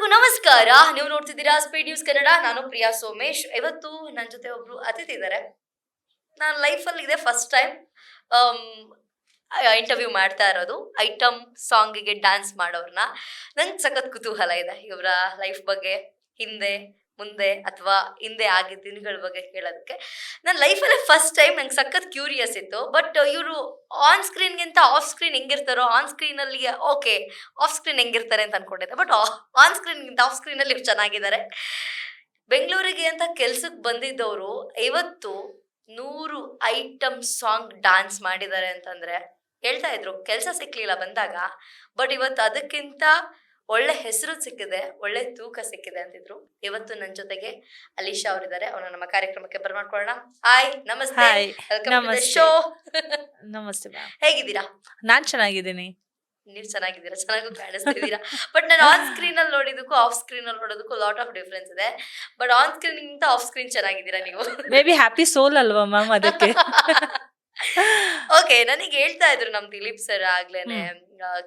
ಎಲ್ರಿಗೂ ನಮಸ್ಕಾರ. ನೀವು ನೋಡ್ತಿದ್ದೀರಾ ಸ್ಪೀಡ್ ನ್ಯೂಸ್ ಕನ್ನಡ. ನಾನು ಪ್ರಿಯಾ ಸೋಮೇಶ್. ಇವತ್ತು ನನ್ನ ಜೊತೆ ಒಬ್ರು ಅತಿಥಿ ಇದ್ದಾರೆ. ನಾನು ಲೈಫಲ್ಲಿ ಇದೆ ಫಸ್ಟ್ ಟೈಮ್ ಇಂಟರ್ವ್ಯೂ ಮಾಡ್ತಾ ಇರೋದು. ಐಟಮ್ ಸಾಂಗಿಗೆ ಡ್ಯಾನ್ಸ್ ಮಾಡೋರ್ನ. ನಂಗೆ ಸಖತ್ ಕುತೂಹಲ ಇದೆ ಇವರ ಲೈಫ್ ಬಗ್ಗೆ, ಹಿಂದೆ ಮುಂದೆ ಅಥವಾ ಹಿಂದೆ ಆಗಿದ್ದ ದಿನಗಳ ಬಗ್ಗೆ ಕೇಳೋದಕ್ಕೆ. ನನ್ನ ಲೈಫಲ್ಲೇ ಫಸ್ಟ್ ಟೈಮ್ ನಂಗೆ ಸಖತ್ ಕ್ಯೂರಿಯಸ್ ಇತ್ತು. ಬಟ್ ಇವರು ಆನ್ ಸ್ಕ್ರೀನ್ಗಿಂತ ಆಫ್ ಸ್ಕ್ರೀನ್ ಹೆಂಗಿರ್ತಾರೋ, ಆನ್ ಸ್ಕ್ರೀನಲ್ಲಿ ಓಕೆ, ಆಫ್ ಸ್ಕ್ರೀನ್ ಹೆಂಗಿರ್ತಾರೆ ಅಂತ ಅನ್ಕೊಂಡಿದ್ದೆ. ಬಟ್ ಆನ್ ಸ್ಕ್ರೀನ್ಗಿಂತ ಆಫ್ ಸ್ಕ್ರೀನಲ್ಲಿ ಇವ್ರು ಚೆನ್ನಾಗಿದ್ದಾರೆ. ಬೆಂಗಳೂರಿಗೆ ಅಂತ ಕೆಲ್ಸಕ್ಕೆ ಬಂದಿದ್ದವರು ಇವತ್ತು 100 ಐಟಮ್ ಸಾಂಗ್ ಡ್ಯಾನ್ಸ್ ಮಾಡಿದ್ದಾರೆ ಅಂತಂದ್ರೆ ಹೇಳ್ತಾ ಇದ್ರು ಕೆಲಸ ಸಿಕ್ಲಿಲ್ಲ ಬಂದಾಗ. ಬಟ್ ಇವತ್ತು ಅದಕ್ಕಿಂತ ಒಳ್ಳೆ ಹೆಸರು ಸಿಕ್ಕಿದೆ, ಒಳ್ಳೆ ತೂಕ ಸಿಕ್ಕಿದೆ ಅಂತಿದ್ರು. ಇವತ್ತು ನನ್ನ ಜೊತೆಗೆ ಅಲಿಶಾ ಅವರಿದ್ದಾರೆ. ಅವ್ರನ್ನ ನಮ್ಮ ಕಾರ್ಯಕ್ರಮಕ್ಕೆ ಬರ್ಮಾಡ್ಕೊಳ್ಳೋಣ. ಹಾಯ್, ನಮಸ್ತೆ, ಹಾಯ್, ವೆಲ್ಕಮ್ ಟು ದ ನಮಸ್ತೆ. ಶೋ. ನಮಸ್ತೆ ಮ್ಯಾಮ್. ಹೇಗಿದ್ದೀರಾ? ನಾನ್ ಚೆನ್ನಾಗಿದ್ದೀನಿ. ನೀವು ಚೆನ್ನಾಗಿದ್ದೀರಾ, ಚೆನ್ನಾಗೂ ಕಾಣಿಸ್ತಿದ್ದೀರಾ. ಬಟ್ ನಾನು ಆನ್ ಸ್ಕ್ರೀನ್ ಅಲ್ಲಿ ನೋಡಿದಕ್ಕೂ ಆಫ್ ಸ್ಕ್ರೀನ್ ಅಲ್ಲಿ ನೋಡೋದಕ್ಕೂ ಲಾಟ್ ಆಫ್ ಡಿಫ್ರೆನ್ಸ್ ಇದೆ. ಬಟ್ ಆನ್ ಸ್ಕ್ರೀನ್ ಗಿಂತ ಆಫ್ ಸ್ಕ್ರೀನ್ ಚೆನ್ನಾಗಿದ್ದೀರಾ ನೀವು. ಮೇ ಬಿ ಹ್ಯಾಪಿ ಸೋಲ್ ಅಲ್ವಾ ಮ್ಯಾಮ್, ಅದಕ್ಕೆ. ಓಕೆ, ನನಗೆ ಹೇಳ್ತಾ ಇದ್ರು ನಮ್ ದಿಲೀಪ್ ಸರ್ ಆಗ್ಲೇನೆ,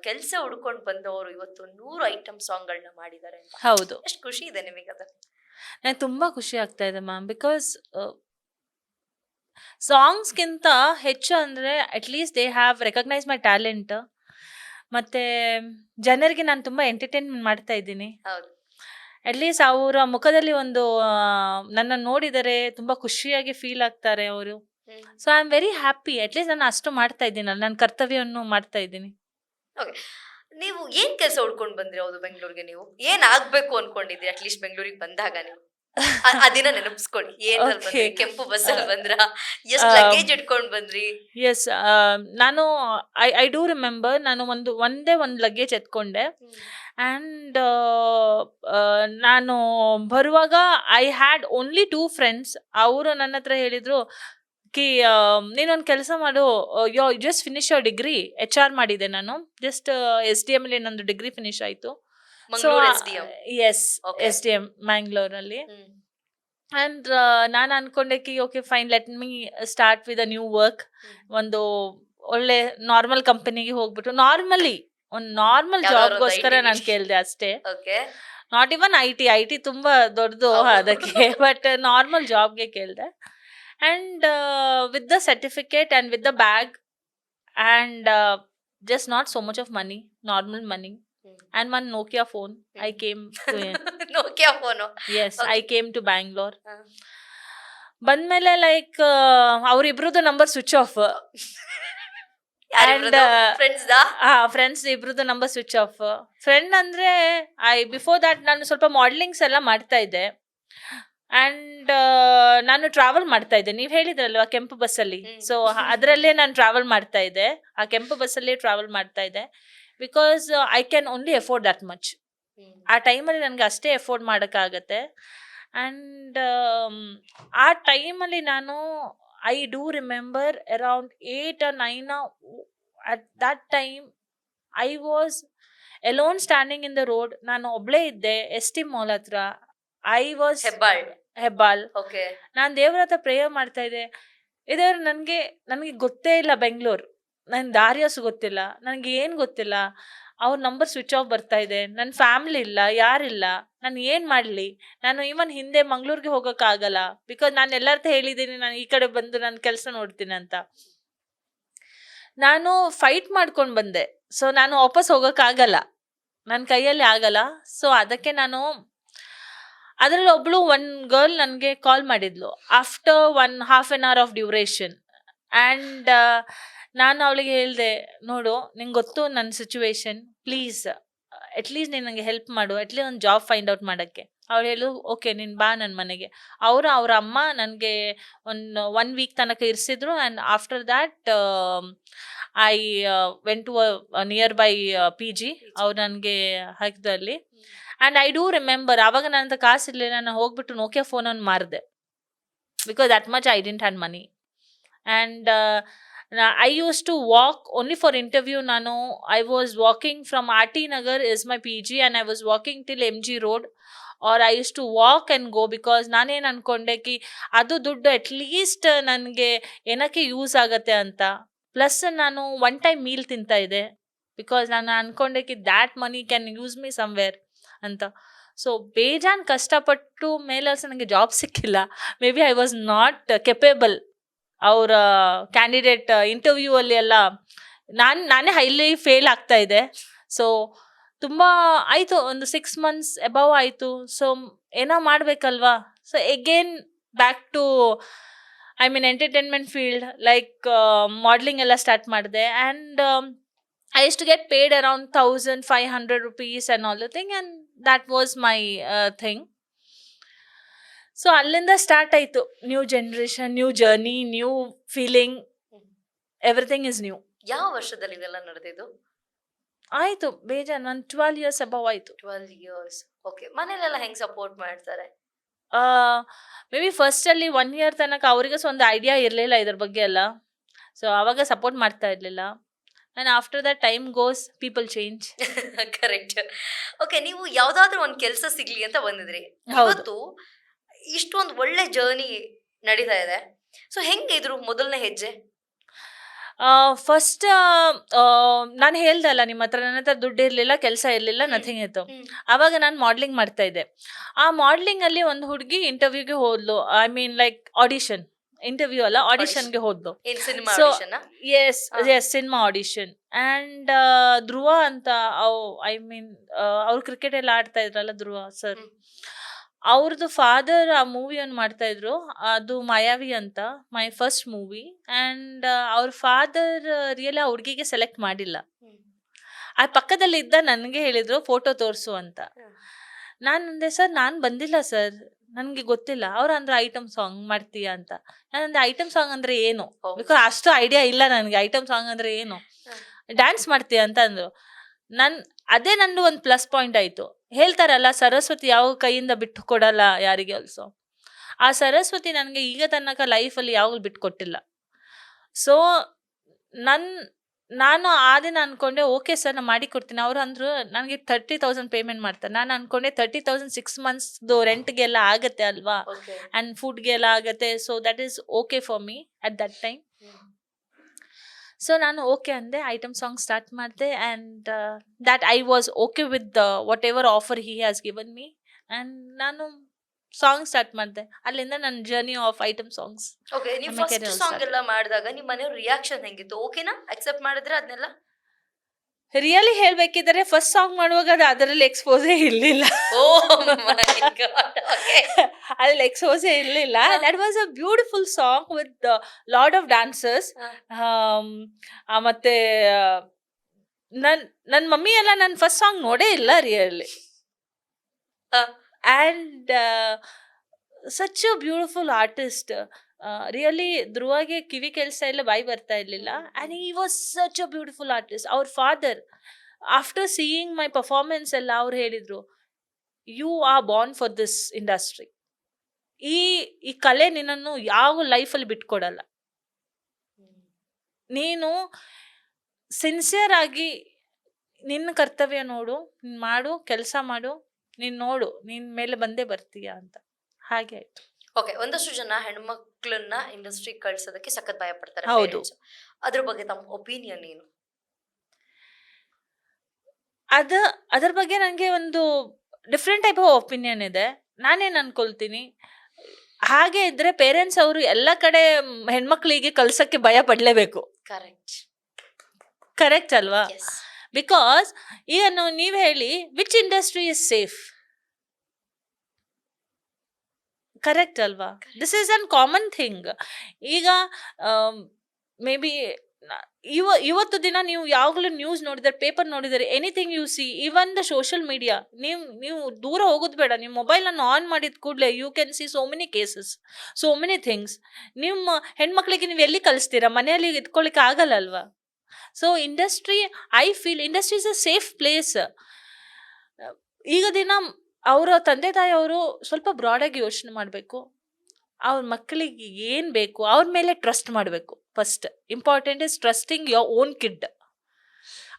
ಕೆಲ್ಸ ಹುಡ್ಕೊಂಡ್ ಬಂದವರು ಇವತ್ತು 100 ಐಟಮ್ ಸಾಂಗ್ ಗಳನ್ನ ಮಾಡಿದ್ದಾರೆ ಅಂತ. ಹೌದು, ಎಷ್ಟು ಖುಷಿ ಇದೆ ನಿಮಗೆ ಅದು? ನಂಗೆ ತುಂಬಾ ಖುಷಿ ಆಗ್ತಾ ಇದೆ ಮ್ಯಾಮ್. ಬಿಕಾಸ್ ಸಾಂಗ್ಸ್ಗಿಂತ ಹೆಚ್ಚು ಅಂದ್ರೆ at least they have recognise my talent. ಮತ್ತೆ ಜನರಿಗೆ ನಾನು ತುಂಬಾ ಎಂಟರ್ಟೈನ್ಮೆಂಟ್ ಮಾಡ್ತಾ ಇದ್ದೀನಿ. ಹೌದು. ಅಟ್ಲೀಸ್ಟ್ ಅವರ ಮುಖದಲ್ಲಿ ಒಂದು ನನ್ನ ನೋಡಿದರೆ ತುಂಬಾ ಖುಷಿಯಾಗಿ ಫೀಲ್ ಆಗ್ತಾರೆ ಅವರು. So I am very happy. At least ನಾನು ಅಷ್ಟು ಮಾಡ್ತಾ ಇದ್ದೀನಲ್ಲ, ನನ್ನ ಕರ್ತವ್ಯವನ್ನು ಮಾಡ್ತಾ ಇದ್ದೀನಿ. ಓಕೆ, ನೀವು ಏನ್ ಕೆಲಸ ಹುಡ್ಕೊಂಡ್ ಬಂದ್ರಿ? ಹೌದು, ಬೆಂಗಳೂರಿಗೆ ನೀವು ಏನ್ ಆಗ್ಬೇಕು ಅನ್ಕೊಂಡಿದ್ರಿ ಅಟ್ಲೀಸ್ಟ್ ಬೆಂಗಳೂರಿಗೆ ಬಂದಾಗ? ನೀವು ಆ ದಿನ ನೆನಪಿಸ್ಕೊಳ್ಳಿ. ಏನ್ ಬಂದ್ರಿ? ಕೆಂಪು ಬಸ್ಸಲ್ಲಿ ಬಂದ್ರ? ಎಷ್ಟು ಲಗೇಜ್ ಇಟ್ಕೊಂಡ್ ಬಂದ್ರಿ? ಎಸ್, ನಾನು ಐ ಡೂ ರಿಮೆಂಬರ್, ನಾನು ಒಂದೇ ಒಂದು ಲಗೇಜ್ ಎತ್ಕೊಂಡೆ. ಆ್ಯಂಡ್ ನಾನು ಬರುವಾಗ ಐ ಹ್ಯಾಡ್ ಓನ್ಲಿ 2 ಫ್ರೆಂಡ್ಸ್. ಅವರು ನನ್ನ ಹತ್ರ ಹೇಳಿದ್ರು ಕಿ ನೀನೊಂದು ಕೆಲಸ ಮಾಡು, just finish your degree. HR ಮಾಡಿದೆ ನಾನು. ಜಸ್ಟ್ SDM ಅಲ್ಲಿ ನಂದು ಡಿಗ್ರಿ ಫಿನಿಶ್ ಆಯಿತು. ಮಂಗಳೂರು SDM? ಎಸ್, SDM ಮ್ಯಾಂಗ್ಳೂರಲ್ಲಿ. ಆ್ಯಂಡ್ ನಾನು ಅನ್ಕೊಂಡೆ ಕಿ okay fine, let me start with a new work. ಒಂದು ಒಳ್ಳೆ ನಾರ್ಮಲ್ ಕಂಪನಿಗೆ ಹೋಗ್ಬಿಟ್ಟು ಒಂದು ನಾರ್ಮಲ್ ಜಾಬ್ಗೋಸ್ಕರ ನಾನು ಕೇಳಿದೆ ಅಷ್ಟೇ. ಓಕೆ, ನಾಟ್ ಇವನ್ IT ತುಂಬಾ ದೊಡ್ಡದು ಅದಕ್ಕೆ, ಬಟ್ ನಾರ್ಮಲ್ ಜಾಬ್ಗೆ ಕೇಳಿದೆ. And with the certificate and with the bag and just not so much of money, normal money, and one Nokia phone. I came to Nokia phone? yes, I came to Bangalore. ಬಂದ್ಮೇಲೆ like ಅವ್ರಿಬ್ರದ್ದು number switch off. Friends ಇಬ್ರದ್ದು number switch off. Friend ಅಂದ್ರೆ before that ನಾನು ಸ್ವಲ್ಪ ಮಾಡಲಿಂಗ್ಸ್ ಎಲ್ಲ ಮಾಡ್ತಾ ಇದ್ದೆ. And ನಾನು ಟ್ರಾವೆಲ್ ಮಾಡ್ತಾ ಇದ್ದೆ. ನೀವು ಹೇಳಿದ್ರಲ್ವಾ ಕೆಂಪು ಬಸ್ಸಲ್ಲಿ, ಸೊ ಅದರಲ್ಲೇ ನಾನು ಟ್ರಾವೆಲ್ ಮಾಡ್ತಾ ಇದ್ದೆ. ಆ ಕೆಂಪು ಬಸ್ಸಲ್ಲೇ ಟ್ರಾವೆಲ್ ಮಾಡ್ತಾ ಇದ್ದೆ. Because I can only afford that much. ಆ ಟೈಮಲ್ಲಿ ನನಗೆ ಅಷ್ಟೇ ಅಫೋರ್ಡ್ ಮಾಡೋಕ್ಕಾಗತ್ತೆ. ಆ್ಯಂಡ್ ಆ ಟೈಮಲ್ಲಿ ನಾನು I do remember around 8 or 9 at that time I was alone standing in the road. ನಾನು ಒಬ್ಳೇ ಇದ್ದೆ ST ಮಾಲ್ ಹತ್ರ. I was Hebbal. ಓಕೆ, ನಾನು ದೇವ್ರ ಹತ್ರ ಪ್ರೇಯರ್ ಮಾಡ್ತಾ ಇದ್ದೆ. ಇದೇವ್ರು ನನಗೆ ಗೊತ್ತೇ ಇಲ್ಲ ಬೆಂಗಳೂರು, ನನ್ನ ದಾರಿಯಸ್ ಗೊತ್ತಿಲ್ಲ, ನನಗೆ ಏನು ಗೊತ್ತಿಲ್ಲ. ಅವ್ರ ನಂಬರ್ ಸ್ವಿಚ್ ಆಫ್ ಬರ್ತಾ ಇದೆ. ನನ್ನ ಫ್ಯಾಮಿಲಿ ಇಲ್ಲ, ಯಾರಿಲ್ಲ. ನಾನು ಏನು ಮಾಡಲಿ? ನಾನು ಇವನ್ ಹಿಂದೆ ಮಂಗ್ಳೂರಿಗೆ ಹೋಗೋಕ್ಕಾಗಲ್ಲ. ಬಿಕಾಸ್ ನಾನು ಎಲ್ಲರ ಹತ್ರ ಹೇಳಿದ್ದೀನಿ ನಾನು ಈ ಕಡೆ ಬಂದು ನನ್ನ ಕೆಲಸ ನೋಡ್ತೀನಿ ಅಂತ. ನಾನು ಫೈಟ್ ಮಾಡ್ಕೊಂಡು ಬಂದೆ. ಸೊ ನಾನು ವಾಪಸ್ ಹೋಗೋಕ್ಕಾಗಲ್ಲ, ನನ್ನ ಕೈಯಲ್ಲಿ ಆಗಲ್ಲ. ಸೊ ಅದಕ್ಕೆ ನಾನು ಅದರಲ್ಲಿ ಒಬ್ಳು ಒಂದು ಗರ್ಲ್ ನನಗೆ ಕಾಲ್ ಮಾಡಿದ್ಲು after 1.5 hour of duration. And ನಾನು ಅವಳಿಗೆ ಹೇಳಿದೆ, ನೋಡು ನಿಂಗೆ ಗೊತ್ತು ನನ್ನ ಸಿಚುವೇಶನ್, ಪ್ಲೀಸ್ ಅಟ್ಲೀಸ್ಟ್ ನೀನು ನನಗೆ ಹೆಲ್ಪ್ ಮಾಡು, ಅಟ್ಲೀಸ್ಟ್ ಒಂದು ಜಾಬ್ ಫೈಂಡ್ ಔಟ್ ಮಾಡೋಕ್ಕೆ. ಅವಳು ಹೇಳು ಓಕೆ ನೀನು ಬಾ ನನ್ನ ಮನೆಗೆ. ಅವ್ರ ಅಮ್ಮ ನನಗೆ ಒನ್ ವೀಕ್ ತನಕ ಇರಿಸಿದ್ರು. And after that I went to nearby PG. ಅವ್ರು ನನಗೆ ಹಾಕಿದಲ್ಲಿ. ಆ್ಯಂಡ್ ಐ ಡೂ ರಿಮೆಂಬರ್ ಆವಾಗ ನನ್ನ ಹತ್ರ ಕಾಸಿರಲಿಲ್ಲ. ನಾನು ಹೋಗ್ಬಿಟ್ಟು ನೋಕಿಯಾ ಫೋನನ್ನು ಮಾರಿದೆ. Because that much I didn't had money. And I used to walk only for interview. I was walking from RT Nagar is my PG, and I was walking till MG Road, or I used to walk and go, because ನಾನೇನು ಅನ್ಕೊಂಡೆ ಕಿ ಅದು ದುಡ್ಡು at least ನನಗೆ ಏನಕ್ಕೆ use ಆಗತ್ತೆ ಅಂತ. Plus ನಾನು 1 time meal ತಿಂತಾ ಇದ್ದೆ. ಬಿಕಾಸ್ ನಾನು ಅನ್ಕೊಂಡೆ that money can use me somewhere ಅಂತ. ಸೊ ಬೇಜಾನ್ ಕಷ್ಟಪಟ್ಟು ಮೇಲೆ ನನಗೆ ಜಾಬ್ ಸಿಕ್ಕಿಲ್ಲ. May be I was not capable. ಅವರ ಕ್ಯಾಂಡಿಡೇಟ್ ಇಂಟರ್ವ್ಯೂ ಅಲ್ಲಿ ಎಲ್ಲ ನಾನೇ ಹೈಲಿ ಫೇಲ್ ಆಗ್ತಾ ಇದೆ. ಸೊ ತುಂಬ ಆಯಿತು, ಒಂದು 6 months ಅಬವ್ ಆಯಿತು. ಸೊ ಏನೋ ಮಾಡಬೇಕಲ್ವಾ. So again back to entertainment field, like modelling ಎಲ್ಲ ಸ್ಟಾರ್ಟ್ ಮಾಡಿದೆ. And I used to get paid around 1,500 rupees and all the thing, and that was my thing. So ಅಲ್ಲಿಂದ start ಆಯಿತು new generation, new journey, new feeling, everything is new. ಯಾವ ವರ್ಷದಲ್ಲಿ ಇದೆಲ್ಲ ನಡೆದಿದ್ದು? ಆಯಿತು ಬೇಜಾನ್, ಒಂದು 12 years ಅಬವ್ ಆಯಿತು. 12 years. ಓಕೆ. ಮನೇಲೆಲ್ಲ ಹೆಂಗೆ ಸಪೋರ್ಟ್ ಮಾಡ್ತಾರೆ? ಮೇ ಬಿ ಫಸ್ಟಲ್ಲಿ 1 year ತನಕ ಅವರಿಗೆ ಒಂದು ಐಡಿಯಾ ಇರಲಿಲ್ಲ ಇದ್ರ ಬಗ್ಗೆ ಎಲ್ಲ. ಸೊ ಆವಾಗ ಸಪೋರ್ಟ್ ಮಾಡ್ತಾ ಇರಲಿಲ್ಲ. And after that time goes, people change. Correct. Okay, ನೀವು ಯಾವುದಾದ್ರೂ ಒಂದು ಕೆಲಸ ಸಿಗ್ಲಿ ಅಂತ ಬಂದಿದ್ರಿ. ಹೌದು. ಇವತ್ತು ಇಷ್ಟೊಂದು ಒಳ್ಳೆ ಜರ್ನಿ ನಡೀತಾ ಇದೆ. ಸೊ ಹೆಂಗೆ ಇದ್ರು ಮೊದಲನೇ ಹೆಜ್ಜೆ? ಫಸ್ಟ್ ನಾನು ಹೇಳ್ದಲ್ಲ ನಿಮ್ಮ ಹತ್ರ, ನನ್ನ ಹತ್ರ ದುಡ್ಡು ಇರಲಿಲ್ಲ, ಕೆಲಸ ಇರಲಿಲ್ಲ, ನಥಿಂಗ್ ಇತ್ತು. ಆವಾಗ ನಾನು ಮಾಡ್ಲಿಂಗ್ ಮಾಡ್ತಾ ಇದ್ದೆ. ಆ ಮಾಡ್ಲಿಂಗಲ್ಲಿ ಒಂದು ಹುಡುಗಿ ಇಂಟರ್ವ್ಯೂಗೆ ಹೋದ್ಲು. ಲೈಕ್ ಆಡಿಷನ್, ಇಂಟರ್ವ್ಯೂ ಅಲ್ಲ, ಆಡಿಷನ್ಗೆ ಹೋದ್ಲು. ಏನ್ ಸಿನಿಮಾ So, audition ಆ? Yes cinema audition. And Dhruva ಅಂತ, ಅವ್ರು ಕ್ರಿಕೆಟ್ ಎಲ್ಲ ಆಡ್ತಾ ಇದ್ರಲ್ಲ ಧ್ರುವ ಸರ್, ಅವ್ರದ್ದು ಫಾದರ್ ಆ ಮೂವಿಯನ್ನು ಮಾಡ್ತಾ ಇದ್ರು. ಅದು ಮಾಯಾವಿ ಅಂತ, ಮೈ ಫಸ್ಟ್ ಮೂವಿ. ಆ್ಯಂಡ್ ಅವ್ರ ಫಾದರ್ ರಿಯಲಿ ಆ ಹುಡುಗಿಗೆ ಸೆಲೆಕ್ಟ್ ಮಾಡಿಲ್ಲ. ಆ ಪಕ್ಕದಲ್ಲಿ ಇದ್ದ ನನಗೆ ಹೇಳಿದ್ರು ಫೋಟೋ ತೋರಿಸು ಅಂತ. ನಾನು ಅಂದೆ, ಸರ್ ನಾನು ಬಂದಿಲ್ಲ ಸರ್, ನನಗೆ ಗೊತ್ತಿಲ್ಲ. ಅವ್ರು ಅಂದ್ರೆ ಐಟಮ್ ಸಾಂಗ್ ಮಾಡ್ತೀಯಾ ಅಂತ. ನಾನು ಅಂದೆ ಐಟಮ್ ಸಾಂಗ್ ಅಂದ್ರೆ ಏನು, ಬಿಕಾಸ್ ಅಷ್ಟು ಐಡಿಯಾ ಇಲ್ಲ ನನಗೆ ಐಟಮ್ ಸಾಂಗ್ ಅಂದ್ರೆ ಏನು. ಡ್ಯಾನ್ಸ್ ಮಾಡ್ತೀಯಾ ಅಂತ ಅಂದ್ರು. ಅದೇ ನಂದು ಒಂದು ಪ್ಲಸ್ ಪಾಯಿಂಟ್ ಆಯಿತು. ಹೇಳ್ತಾರಲ್ಲ, ಸರಸ್ವತಿ ಯಾವ ಕೈಯಿಂದ ಬಿಟ್ಟು ಕೊಡಲ್ಲ ಯಾರಿಗೆ ಆಲ್ಸೋ. ಆ ಸರಸ್ವತಿ ನನಗೆ ಈಗ ತನಕ ಲೈಫಲ್ಲಿ ಯಾವಾಗಲೂ ಬಿಟ್ಟು ಕೊಟ್ಟಿಲ್ಲ. ಸೊ ನಾನು ಆ ದಿನ ಅನ್ಕೊಂಡೆ, ಓಕೆ ಸರ್ ನಾನು ಮಾಡಿಕೊಡ್ತೀನಿ. ಅವರು ಅಂದರು ನನಗೆ 30,000 ಪೇಮೆಂಟ್ ಮಾಡ್ತಾರೆ. ನಾನು ಅನ್ಕೊಂಡೆ 30,000 6 monthsದು ರೆಂಟ್ಗೆಲ್ಲ ಆಗುತ್ತೆ ಅಲ್ವಾ, ಓಕೆ. ಆ್ಯಂಡ್ ಫುಡ್ಗೆಲ್ಲ ಆಗುತ್ತೆ. So that is okay for me at that time. So ನಾನು ಓಕೆ ಅಂದೆ, ಐಟಮ್ ಸಾಂಗ್ ಸ್ಟಾರ್ಟ್ ಮಾಡಿದೆ. And that I was okay with what ever offer he has given me. And ನಾನು ಸಾಂಗ್ ಸ್ಟಾರ್ಟ್ ಮಾಡಿದೆ. ಅಲ್ಲಿಂದ ನನ್ನ journey of item songs. Okay, ನೀವು ನಮ್ಮ first career song start. ಎಲ್ಲ ಮಾಡಿದಾಗ ನಿಮ್ಮ ಮನೆಯವ್ರ ರಿಯಾಕ್ಷನ್ ಹೆಂಗಿತ್ತು? ಓಕೆನಾ, ಅಕ್ಸೆಪ್ಟ್ ಮಾಡಿದ್ರೆ ಅದನ್ನೆಲ್ಲ? ರಿಯಲಿ ಹೇಳ್ಬೇಕಿದ್ರೆ ಫಸ್ಟ್ ಸಾಂಗ್ ಮಾಡುವಾಗ ಅದು ಅದರಲ್ಲಿ ಎಕ್ಸ್ಪೋಸೇ ಇರಲಿಲ್ಲ. Oh my god. ಓಕೆ. ಅಲ್ಲಿ ಎಕ್ಸ್ಪೋಸೇ ಇರಲಿಲ್ಲ. That was a beautiful song with lot of dancers. ಮತ್ತೆ ನನ್ನ ಮಮ್ಮಿ ಎಲ್ಲ ನನ್ನ ಫಸ್ಟ್ ಸಾಂಗ್ ನೋಡೇ ಇಲ್ಲ really. And such a beautiful artist. Really ಧ್ರುವಗೆ ಕಿವಿ ಕೆಲಸ ಇಲ್ಲ, ಬಾಯಿ ಬರ್ತಾ ಇರಲಿಲ್ಲ. And he was such a beautiful artist. ಅವ್ರ father after seeing my performance ಎಲ್ಲ ಅವ್ರು ಹೇಳಿದರು, you are born for this industry. ಈ ಕಲೆ ನಿನ್ನನ್ನು ಯಾವ ಲೈಫಲ್ಲಿ ಬಿಟ್ಕೊಡಲ್ಲ. ನೀನು ಸಿನ್ಸಿಯರ್ ಆಗಿ ನಿನ್ನ ಕರ್ತವ್ಯ ನೋಡು, ನೀನು ಮಾಡು, ಕೆಲಸ ಮಾಡು, ನೀನು ನೋಡು, ನಿನ್ನ ಮೇಲೆ ಬಂದೇ ಬರ್ತೀಯ ಅಂತ. ಹಾಗೆ ಆಯ್ತು. ಓಕೆ, ಒಂದಷ್ಟು ಜನ ಹೆಣ್ಮಕ್ಳನ್ನ ಇಂಡಸ್ಟ್ರಿ ಕಳ್ಸೋದಕ್ಕೆ ಸಖತ್ ಭಯ ಪಡ್ತಾರೆ. ಹೌದು. parents. ಅದ್ರ ಬಗ್ಗೆ ತಮ್ಮ ಒಪಿನಿಯನ್ ಏನು? ಅದ್ರ ಬಗ್ಗೆ ನನಗೆ ಒಂದು ಡಿಫ್ರೆಂಟ್ ಟೈಪ್ ಆಫ್ ಒಪಿನಿಯನ್ ಇದೆ. ನಾನೇನು ಅನ್ಕೊಳ್ತೀನಿ, ಹಾಗೆ ಇದ್ರೆ ಪೇರೆಂಟ್ಸ್ ಅವರು ಎಲ್ಲ ಕಡೆ ಹೆಣ್ಮಕ್ಳಿಗೆ ಕಳ್ಸಕ್ಕೆ ಭಯ ಪಡಲೇಬೇಕು. ಕರೆಕ್ಟ್. ಕರೆಕ್ಟ್ ಅಲ್ವಾ? ಎಸ್. ಬಿಕಾಸ್ ಈಗ ನೀವು ಹೇಳಿ, which industry is safe? Correct ಅಲ್ವಾ? This is uncommon thing. ಈಗ ಮೇ ಬಿ ಇವತ್ತು ದಿನ ನೀವು ಯಾವಾಗಲೂ ನ್ಯೂಸ್ ನೋಡಿದರೆ, ಪೇಪರ್ ನೋಡಿದರೆ, anything you see, even the social media, ನೀವು ದೂರ ಹೋಗೋದು ಬೇಡ, ನಿಮ್ಮ ಮೊಬೈಲನ್ನು ಆನ್ ಮಾಡಿದ ಕೂಡಲೇ you can see so many cases, so many things. ನಿಮ್ಮ ಹೆಣ್ಮಕ್ಳಿಗೆ ನೀವು ಎಲ್ಲಿ ಕಲಿಸ್ತೀರಾ? ಮನೆಯಲ್ಲಿ ಇಟ್ಕೊಳ್ಳಿಕ್ಕೆ ಆಗಲ್ಲ ಅಲ್ವಾ? So industry, I feel industry is a safe place. ಈಗ ದಿನ ಅವರ ತಂದೆ ತಾಯಿಯವರು ಸ್ವಲ್ಪ ಬ್ರಾಡಾಗಿ ಯೋಚನೆ ಮಾಡಬೇಕು. ಅವ್ರ ಮಕ್ಕಳಿಗೆ ಏನು ಬೇಕು ಅವ್ರ ಮೇಲೆ ಟ್ರಸ್ಟ್ ಮಾಡಬೇಕು. First important is trusting your own kid.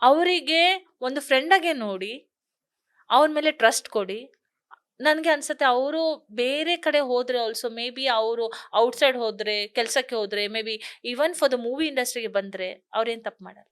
ಅವರಿಗೆ ಒಂದು ಫ್ರೆಂಡಾಗೆ ನೋಡಿ, ಅವ್ರ ಮೇಲೆ ಟ್ರಸ್ಟ್ ಕೊಡಿ. ನನಗೆ ಅನ್ಸುತ್ತೆ ಅವರು ಬೇರೆ ಕಡೆ ಹೋದರೆ ಆಲ್ಸೋ, ಮೇ ಬಿ ಅವರು ಔಟ್ಸೈಡ್ ಹೋದರೆ, ಕೆಲಸಕ್ಕೆ ಹೋದರೆ, may be even for the movie ಇಂಡಸ್ಟ್ರಿಗೆ ಬಂದರೆ ಅವ್ರೇನು ತಪ್ಪು ಮಾಡಲ್ಲ.